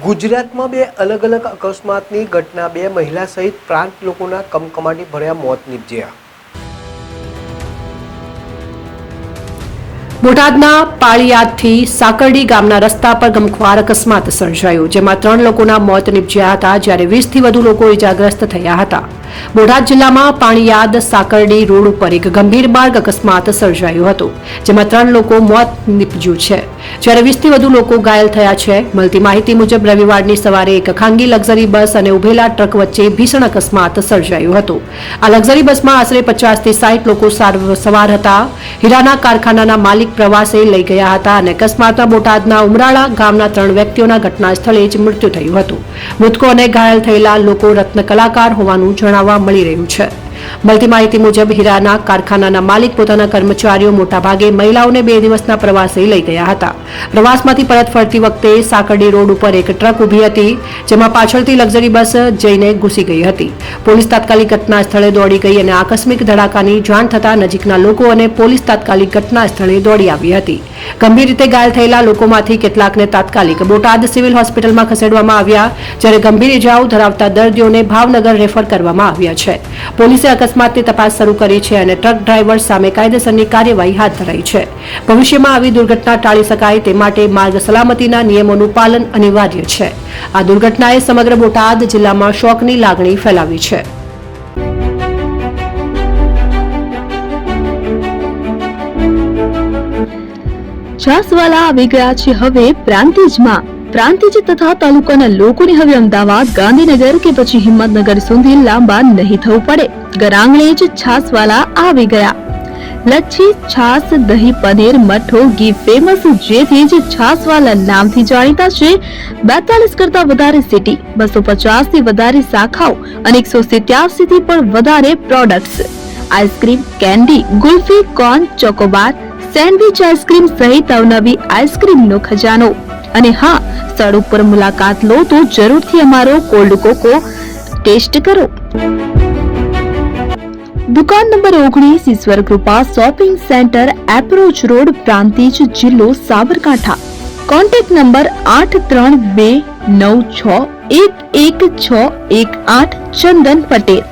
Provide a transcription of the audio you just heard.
ગુજરાતમાં બે અલગ અલગ અકસ્માતની ઘટના, બે મહિલા સહિત 5 લોકોના કમકમાટી ભર્યા મોત નીપજ્યા. બોટાદના પાળિયાદથી સાકરડી ગામના રસ્તા પર ગમખ્વાર અકસ્માત સર્જાયો, જેમાં 3 લોકોના મોત નીપજ્યા હતા, જ્યારે 20થી વધુ લોકો ઇજાગ્રસ્ત થયા હતા. બોટાદ જિલ્લામાં પાળિયાદ સાકરડી રોડ ઉપર એક ગંભીર માર્ગ અકસ્માત સર્જાયો હતો, જેમાં 3 લોકો મોત નીપજ્યું છે, જ્યારે 20થી વધુ લોકો ઘાયલ થયા છે. મળતી માહિતી મુજબ રવિવારની સવારે એક ખાનગી લક્ઝરી બસ અને ઉભેલા ટ્રક વચ્ચે ભીષણ અકસ્માત સર્જાયો હતો. આ લક્ઝરી બસમાં આશરે 50થી 60 લોકો સવાર હતા. હીરાના કારખાનાના માલિક પ્રવાસે લઈ ગયા હતા અને અકસ્માતમાં બોટાદના ઉમરાળા ગામના 3 વ્યક્તિઓના ઘટના સ્થળે જ મૃત્યુ થયું હતું. મૃતકો અને ઘાયલ થયેલા લોકો રત્ન કલાકાર હોવાનું જણાવવા મળી રહ્યું છે. મળતી માહિતી મુજબ હીરાના કારખાનાના માલિક પોતાના કર્મચારીઓ મોટાભાગે મહિલાઓને 2 દિવસના પ્રવાસે લઈ ગયા હતા. પ્રવાસમાંથી પરત ફરતી વખતે સાકરડી રોડ ઉપર એક ટ્રક ઊભી હતી, જેમાં પાછળથી લક્ઝરી બસ જઈને ઘૂસી ગઈ હતી. પોલીસ તાત્કાલિક ઘટના સ્થળે દોડી ગઈ અને આકસ્મિક ધડાકાની જાણ થતાં નજીકના લોકો અને પોલીસ તાત્કાલિક ઘટના સ્થળે દોડી આવી હતી. ગંભીર રીતે ઘાયલ થયેલા લોકોમાંથી કેટલાકને તાત્કાલિક બોટાદ સિવિલ હોસ્પિટલમાં ખસેડવામાં આવ્યા, જ્યારે ગંભીર ઇજાઓ ધરાવતા દર્દીઓને ભાવનગર રેફર કરવામાં આવ્યા છે. પોલીસે અકસ્માતની તપાસ શરૂ કરી છે અને ટ્રક ડ્રાઈવર સામે કાયદેસરની કાર્યવાહી હાથ ધરાઈ છે. ભવિષ્યમાં આવી દુર્ઘટના ટાળી શકાય તે માટે માર્ગ સલામતીના નિયમોનું પાલન અનિવાર્ય છે. આ દુર્ઘટનાએ સમગ્ર બોટાદ જિલ્લામાં શોકની લાગણી ફેલાવી છે. છાસવાલા આવી ગયા છે હવે પ્રાંતિજમાં. પ્રાંતિજ તથા તાલુકાના લોકોને હવે અમદાવાદ, ગાંધીનગર કે પછી હિંમતનગર સુધી લાંબા નહીં થવું પડે. ઘર જ છાસવાલા આવી ગયા. લચ્છી, છાસ, દહીં, પનીર, મઠો, ઘી ફેમસ, જેથી જ છાસવાલા નામથી જાણીતા છે. 42 કરતા વધારે સિટી, 250 થી વધારે શાખાઓ અને 187 થી પણ વધારે products. Ice cream, candy, kulfi, corn, Chocobar, sandwich ice cream સહિત અવનવી આઈસ્ક્રીમનો ખજાનો. અને હા, સ્થળ ઉપર મુલાકાત લો તો જરૂરથી અમારો કોલ્ડ કોકો ટેસ્ટ કરો. દુકાન number 19, Ishwar Krupa shopping centre, approach road, Prantij, જિલ્લો સાબરકાંઠા. Contact number 8329611618. ચંદન પટેલ.